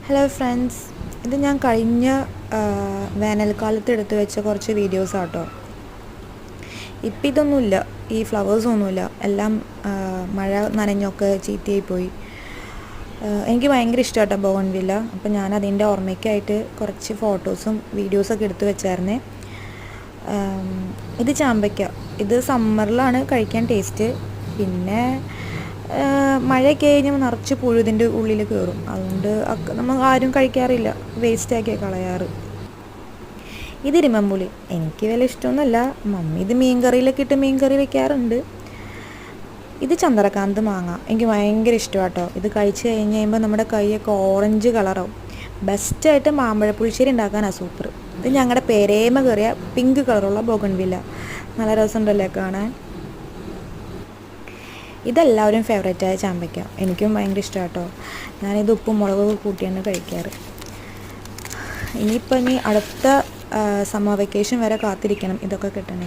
Hello friends, ഇത് ഞാൻ കഴിഞ്ഞ വേനൽക്കാലത്ത് എടുത്തു വെച്ച കുറച്ച് വീഡിയോസ് ആട്ടോ. ഇപ്പം ഇതൊന്നുമില്ല, ഈ ഫ്ലവേഴ്സൊന്നുമില്ല, എല്ലാം മഴ നനഞ്ഞൊക്കെ ചീത്തയായി പോയി. എനിക്ക് ഭയങ്കര ഇഷ്ടമാട്ടോ ബോഗൺവില്ല. അപ്പം ഞാൻ അതിൻ്റെ ഓർമ്മയ്ക്കായിട്ട് കുറച്ച് ഫോട്ടോസും വീഡിയോസൊക്കെ എടുത്തു വെച്ചായിരുന്നേ. ഇത് ചാമ്പയ്ക്ക. ഇത് സമ്മറിലാണ് കഴിക്കാൻ ടേസ്റ്റ്. പിന്നെ മഴയൊക്കെ കഴിഞ്ഞാൽ നിറച്ച് പുഴു ഇതിൻ്റെ ഉള്ളിൽ കയറും. അതുകൊണ്ട് നമ്മൾ ആരും കഴിക്കാറില്ല, വേസ്റ്റാക്കി കളയാറ്. ഇത് ഇരുമ്പമ്പുളി. എനിക്ക് വലിയ ഇഷ്ടമൊന്നുമല്ല. മമ്മി ഇത് മീൻകറിയിലൊക്കെ ഇട്ട് മീൻകറി വെക്കാറുണ്ട്. ഇത് ചന്ദ്രകാന്ത് മാങ്ങ. എനിക്ക് ഭയങ്കര ഇഷ്ടമാട്ടോ. ഇത് കഴിച്ച് കഴിഞ്ഞ് കഴിയുമ്പോൾ നമ്മുടെ കൈയൊക്കെ ഓറഞ്ച് കളറാവും. ബെസ്റ്റായിട്ട് മാമ്പഴ പുളിശ്ശേരി ഉണ്ടാക്കാനാണ് സൂപ്പർ. ഇത് ഞങ്ങളുടെ പേരേമ കയറിയ പിങ്ക് കളറുള്ള ബോഗൺവില്ല. നല്ല രസമുണ്ടല്ലേ കാണാൻ. ഇതെല്ലാവരും ഫേവറേറ്റായ ചാമ്പയ്ക്ക. എനിക്കും ഭയങ്കര ഇഷ്ടമാട്ടോ. ഞാനിത് ഉപ്പും മുളകൊക്കെ കൂട്ടിയാണ് കഴിക്കാറ്. ഇനി അടുത്ത സമ്മർ വെക്കേഷൻ വരെ കാത്തിരിക്കണം ഇതൊക്കെ കിട്ടണമെങ്കിൽ.